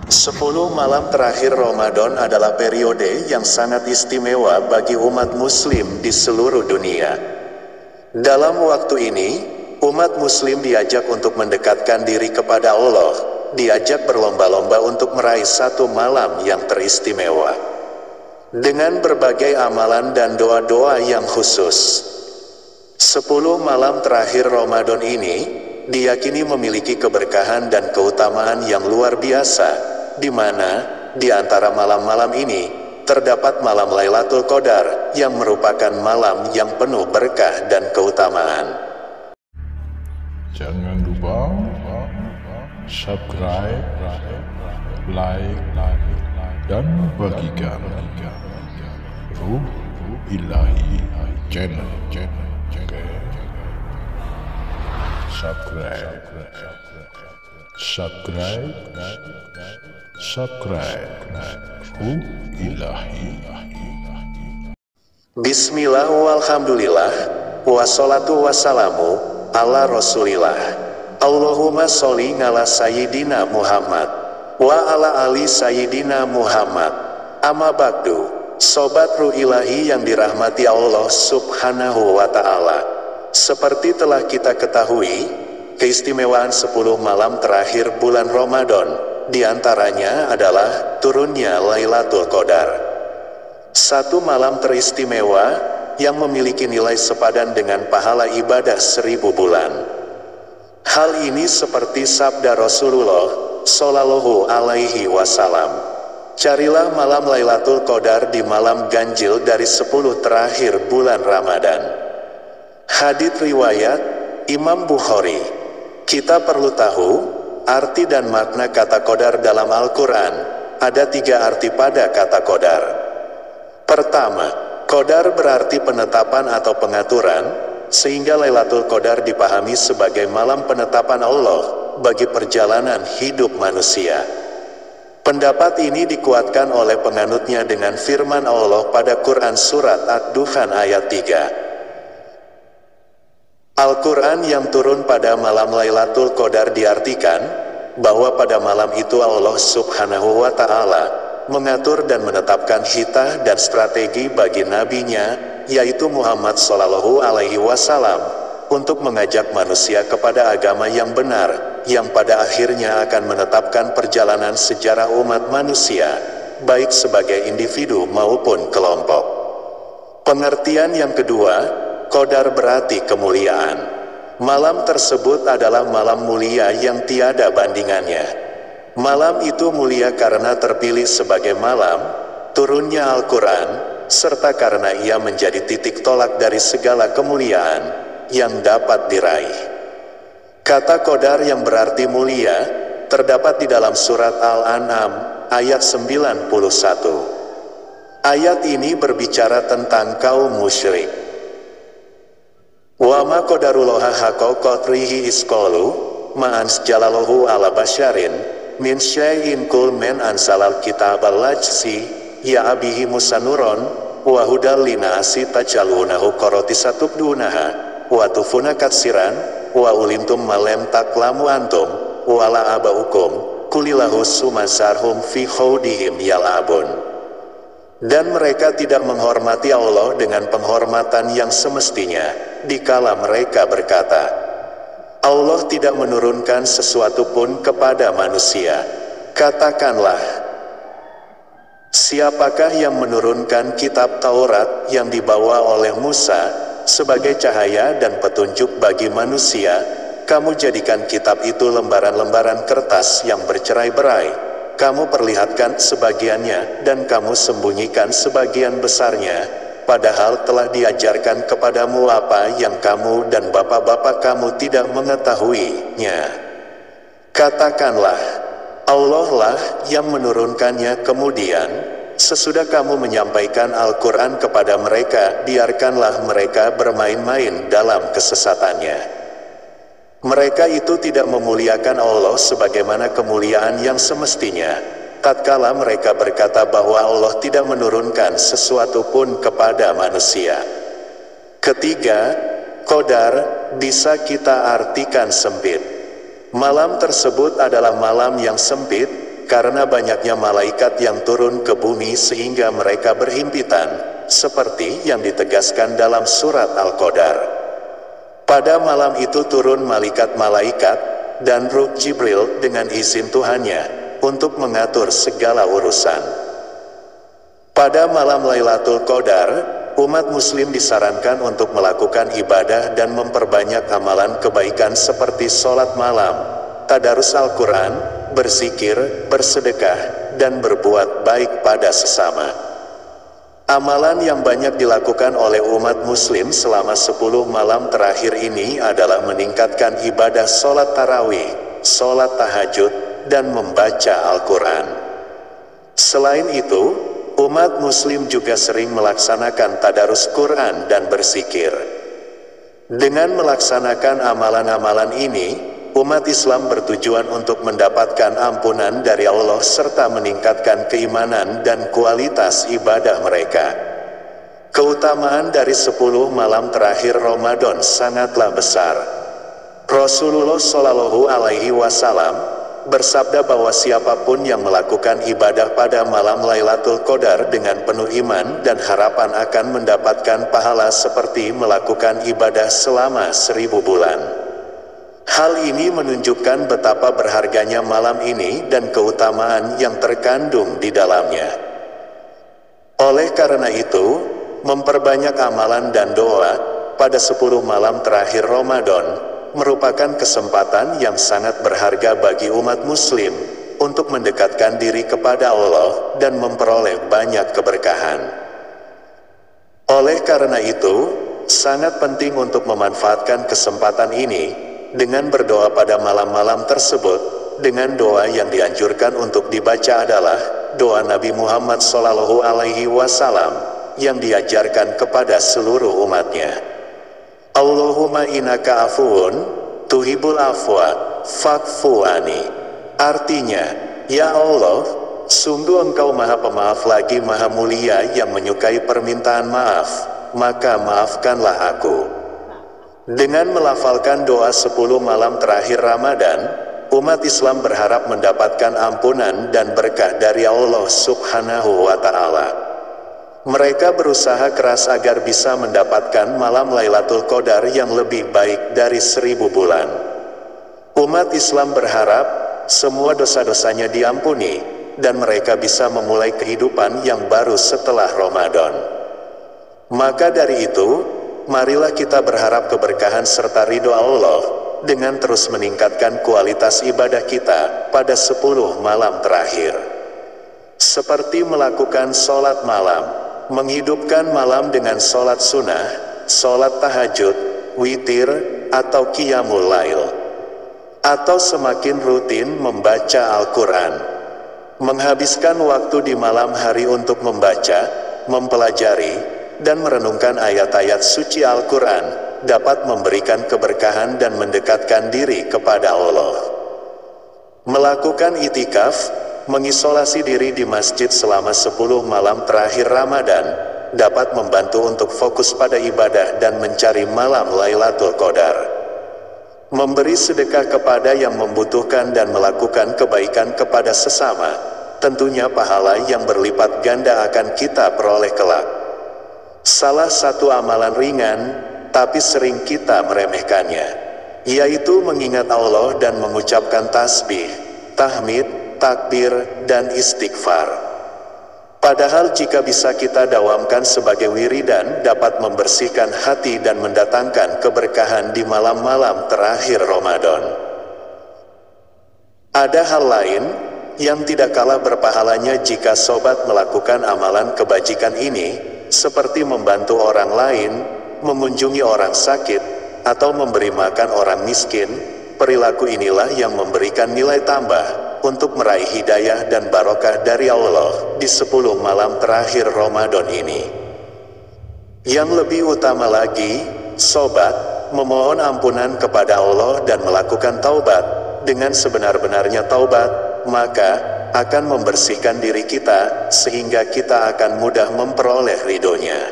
10 malam terakhir Ramadan adalah periode yang sangat istimewa bagi umat muslim di seluruh dunia. Dalam waktu ini, umat muslim diajak untuk mendekatkan diri kepada Allah, diajak berlomba-lomba untuk meraih satu malam yang teristimewa. Dengan berbagai amalan dan doa-doa yang khusus. 10 malam terakhir Ramadan ini, diyakini memiliki keberkahan dan keutamaan yang luar biasa, di mana, di antara malam-malam ini, terdapat malam Lailatul Qadar, yang merupakan malam yang penuh berkah dan keutamaan. Jangan lupa subscribe, like, dan bagikan Ruh Ilahi channel. Subscribe Ruh Ilahi. Bismillah walhamdulillah, wassalatu wassalamu ala rasulillah. Allahumma sholli ala sayyidina Muhammad wa ala ali sayyidina Muhammad. Amma ba'du, sobat Ruh Ilahi yang dirahmati Allah subhanahu wa ta'ala. Seperti telah kita ketahui, keistimewaan 10 malam terakhir bulan Ramadan, diantaranya adalah turunnya Lailatul Qadar. Satu malam teristimewa yang memiliki nilai sepadan dengan pahala ibadah 1000 bulan. Hal ini seperti sabda Rasulullah Shallallahu Alaihi Wasallam. Carilah malam Lailatul Qadar di malam ganjil dari 10 terakhir bulan Ramadan. Hadits riwayat Imam Bukhari. Kita perlu tahu arti dan makna kata qadar dalam Al-Quran. Ada 3 arti pada kata qadar. Pertama, qadar berarti penetapan atau pengaturan, sehingga Lailatul Qadar dipahami sebagai malam penetapan Allah bagi perjalanan hidup manusia. Pendapat ini dikuatkan oleh penganutnya dengan firman Allah pada Quran Surat Ad-Dukhan ayat 3. Al-Quran yang turun pada malam Lailatul Qadar diartikan bahwa pada malam itu Allah subhanahu wa ta'ala mengatur dan menetapkan hitah dan strategi bagi nabinya, yaitu Muhammad Sallallahu Alaihi Wasallam, untuk mengajak manusia kepada agama yang benar, yang pada akhirnya akan menetapkan perjalanan sejarah umat manusia, baik sebagai individu maupun kelompok. Pengertian yang kedua, qadar berarti kemuliaan. Malam tersebut adalah malam mulia yang tiada bandingannya. Malam itu mulia karena terpilih sebagai malam turunnya Al-Quran, serta karena ia menjadi titik tolak dari segala kemuliaan yang dapat diraih. Kata qadar yang berarti mulia terdapat di dalam surat Al-An'am ayat 91. Ayat ini berbicara tentang kaum musyrik. Wa ma qadarullaha haqqa qadrihi isqalu ma'ans jalalahu ala basyarin min syai'in kul men ansalal kitabal lajsi ya abihi musanuron wa hudal linasi tajalunahu qarotisatub dunaha wa tufuna katsiran wa ulimtum malem taklamu antum wala abaukum kulilahu sumasarhum fi khawdihim yal'abun. Dan mereka tidak menghormati Allah dengan penghormatan yang semestinya, dikala mereka berkata, Allah tidak menurunkan sesuatu pun kepada manusia. Katakanlah, siapakah yang menurunkan kitab Taurat yang dibawa oleh Musa sebagai cahaya dan petunjuk bagi manusia? Kamu jadikan kitab itu lembaran-lembaran kertas yang bercerai-berai. Kamu perlihatkan sebagiannya dan kamu sembunyikan sebagian besarnya, padahal telah diajarkan kepadamu apa yang kamu dan bapak-bapak kamu tidak mengetahuinya. Katakanlah, Allah lah yang menurunkannya. Kemudian, sesudah kamu menyampaikan Al-Quran kepada mereka, biarkanlah mereka bermain-main dalam kesesatannya. Mereka itu tidak memuliakan Allah sebagaimana kemuliaan yang semestinya, tatkala mereka berkata bahwa Allah tidak menurunkan sesuatu pun kepada manusia. Ketiga, qadar bisa kita artikan sempit. Malam tersebut adalah malam yang sempit, karena banyaknya malaikat yang turun ke bumi sehingga mereka berhimpitan, seperti yang ditegaskan dalam surat Al-Qadar. Pada malam itu turun malaikat-malaikat dan Ruh Jibril dengan izin Tuhannya untuk mengatur segala urusan. Pada malam Lailatul Qadar, umat muslim disarankan untuk melakukan ibadah dan memperbanyak amalan kebaikan seperti sholat malam, tadarus Al-Quran, berzikir, bersedekah, dan berbuat baik pada sesama. Amalan yang banyak dilakukan oleh umat muslim selama 10 malam terakhir ini adalah meningkatkan ibadah sholat tarawih, sholat tahajud, dan membaca Al-Quran. Selain itu, umat muslim juga sering melaksanakan tadarus Quran dan berzikir. Dengan melaksanakan amalan-amalan ini, umat Islam bertujuan untuk mendapatkan ampunan dari Allah serta meningkatkan keimanan dan kualitas ibadah mereka. Keutamaan dari 10 malam terakhir Ramadan sangatlah besar. Rasulullah Shallallahu Alaihi Wasallam bersabda bahwa siapapun yang melakukan ibadah pada malam Lailatul Qadar dengan penuh iman dan harapan akan mendapatkan pahala seperti melakukan ibadah selama 1000 bulan. Hal ini menunjukkan betapa berharganya malam ini dan keutamaan yang terkandung di dalamnya. Oleh karena itu, memperbanyak amalan dan doa pada 10 malam terakhir Ramadan merupakan kesempatan yang sangat berharga bagi umat muslim untuk mendekatkan diri kepada Allah dan memperoleh banyak keberkahan. Oleh karena itu, sangat penting untuk memanfaatkan kesempatan ini dengan berdoa pada malam-malam tersebut. Dengan doa yang dianjurkan untuk dibaca adalah doa Nabi Muhammad Shallallahu Alaihi Wasallam yang diajarkan kepada seluruh umatnya. Allahumma innaka afuun tuhibul afwa fa'fuani. Artinya, ya Allah, sungguh Engkau Maha Pemaaf lagi Maha Mulia yang menyukai permintaan maaf, maka maafkanlah aku. Dengan melafalkan doa 10 malam terakhir Ramadan, umat Islam berharap mendapatkan ampunan dan berkah dari Allah Subhanahu wa Ta'ala. Mereka berusaha keras agar bisa mendapatkan malam Lailatul Qadar yang lebih baik dari 1000 bulan. Umat Islam berharap semua dosa-dosanya diampuni dan mereka bisa memulai kehidupan yang baru setelah Ramadan. Maka dari itu, marilah kita berharap keberkahan serta ridho Allah dengan terus meningkatkan kualitas ibadah kita pada 10 malam terakhir. Seperti melakukan sholat malam, menghidupkan malam dengan sholat sunnah, sholat tahajud, witir, atau qiyamul lail. Atau semakin rutin membaca Al-Quran. Menghabiskan waktu di malam hari untuk membaca, mempelajari, dan merenungkan ayat-ayat suci Al-Quran dapat memberikan keberkahan dan mendekatkan diri kepada Allah. Melakukan itikaf, mengisolasi diri di masjid selama 10 malam terakhir Ramadan dapat membantu untuk fokus pada ibadah dan mencari malam Lailatul Qadar. Memberi sedekah kepada yang membutuhkan dan melakukan kebaikan kepada sesama, tentunya pahala yang berlipat ganda akan kita peroleh kelak. Salah satu amalan ringan, tapi sering kita meremehkannya, yaitu mengingat Allah dan mengucapkan tasbih, tahmid, takbir, dan istighfar. Padahal jika bisa kita dawamkan sebagai wiridan dapat membersihkan hati dan mendatangkan keberkahan di malam-malam terakhir Ramadan. Ada hal lain yang tidak kalah berpahalanya jika sobat melakukan amalan kebajikan ini, seperti membantu orang lain, mengunjungi orang sakit, atau memberi makan orang miskin. Perilaku inilah yang memberikan nilai tambah untuk meraih hidayah dan barokah dari Allah di 10 malam terakhir Ramadan ini. Yang lebih utama lagi, sobat, memohon ampunan kepada Allah dan melakukan taubat. Dengan sebenar-benarnya taubat, maka akan membersihkan diri kita, sehingga kita akan mudah memperoleh ridhonya.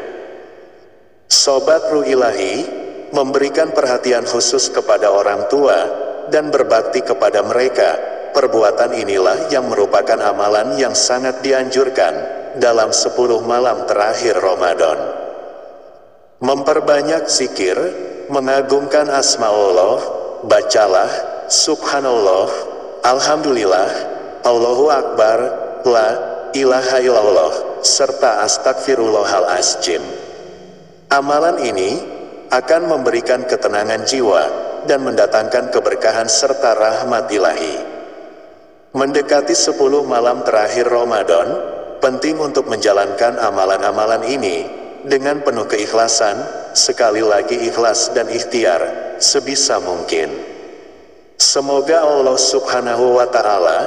Sobat Ruh Ilahi, memberikan perhatian khusus kepada orang tua, dan berbakti kepada mereka, perbuatan inilah yang merupakan amalan yang sangat dianjurkan dalam 10 malam terakhir Ramadan. Memperbanyak zikir, mengagungkan asma Allah, bacalah Subhanallah, Alhamdulillah, Allahu Akbar, La ilaha illallah, serta Astagfirullahaladzim. Amalan ini akan memberikan ketenangan jiwa dan mendatangkan keberkahan serta rahmat ilahi. Mendekati 10 malam terakhir Ramadan, penting untuk menjalankan amalan-amalan ini dengan penuh keikhlasan, sekali lagi ikhlas dan ikhtiar, sebisa mungkin. Semoga Allah Subhanahu wa Ta'ala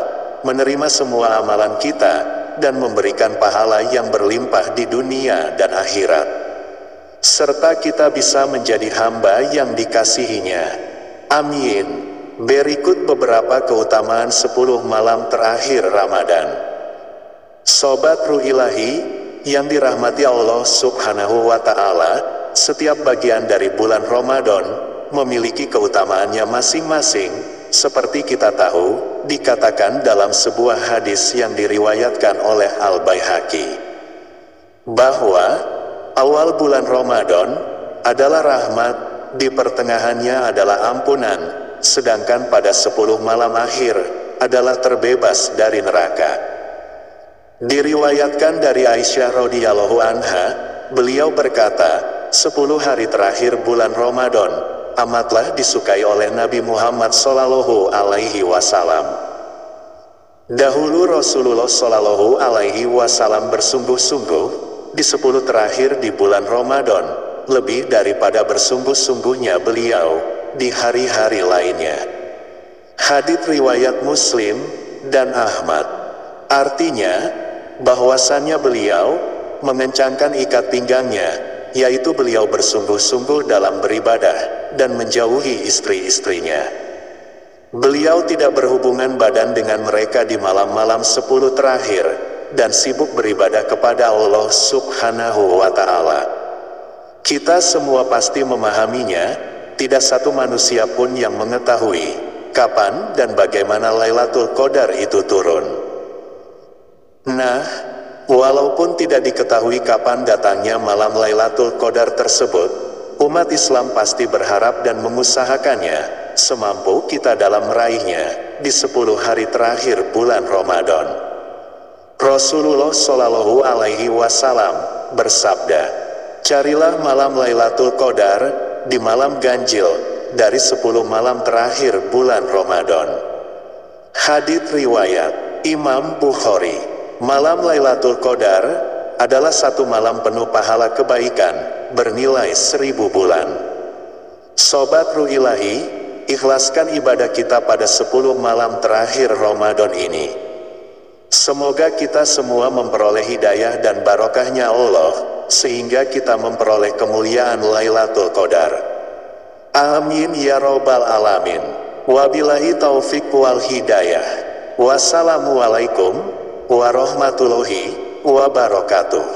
menerima semua amalan kita dan memberikan pahala yang berlimpah di dunia dan akhirat, serta kita bisa menjadi hamba yang dikasihinya. Amin. Berikut beberapa keutamaan 10 malam terakhir Ramadan. Sobat Ruh Ilahi yang dirahmati Allah Subhanahu wa Ta'ala, setiap bagian dari bulan Ramadan memiliki keutamaannya masing-masing. Seperti kita tahu, dikatakan dalam sebuah hadis yang diriwayatkan oleh Al-Baihaqi, bahwa awal bulan Ramadan adalah rahmat, di pertengahannya adalah ampunan, sedangkan pada 10 malam akhir adalah terbebas dari neraka. Diriwayatkan dari Aisyah radhiyallahu anha, beliau berkata, 10 hari terakhir bulan Ramadan amatlah disukai oleh Nabi Muhammad Sallallahu Alaihi Wasallam. Dahulu Rasulullah Sallallahu Alaihi Wasallam bersungguh-sungguh di 10 terakhir di bulan Ramadan, lebih daripada bersungguh-sungguhnya beliau di hari-hari lainnya. Hadits riwayat Muslim dan Ahmad. Artinya, bahwasannya beliau mengencangkan ikat pinggangnya, yaitu beliau bersungguh-sungguh dalam beribadah dan menjauhi istri-istrinya. Beliau tidak berhubungan badan dengan mereka di malam-malam 10 terakhir, dan sibuk beribadah kepada Allah Subhanahu wa Ta'ala. Kita semua pasti memahaminya, tidak satu manusia pun yang mengetahui kapan dan bagaimana Lailatul Qadar itu turun. Nah, walaupun tidak diketahui kapan datangnya malam Lailatul Qadar tersebut, umat Islam pasti berharap dan mengusahakannya semampu kita dalam meraihnya di 10 hari terakhir bulan Ramadan. Rasulullah Shallallahu Alaihi Wasallam bersabda, carilah malam Lailatul Qadar di malam ganjil dari 10 malam terakhir bulan Ramadan. Hadits riwayat Imam Bukhari. Malam Lailatul Qadar adalah satu malam penuh pahala kebaikan bernilai 1000 bulan. Sobat Ruh Ilahi, ikhlaskan ibadah kita pada 10 malam terakhir Ramadan ini. Semoga kita semua memperoleh hidayah dan barokahnya Allah, sehingga kita memperoleh kemuliaan Lailatul Qadar. Amin ya Rabbal Alamin. Wabillahi taufiq wal hidayah. Wassalamualaikum warahmatullahi wabarakatuh.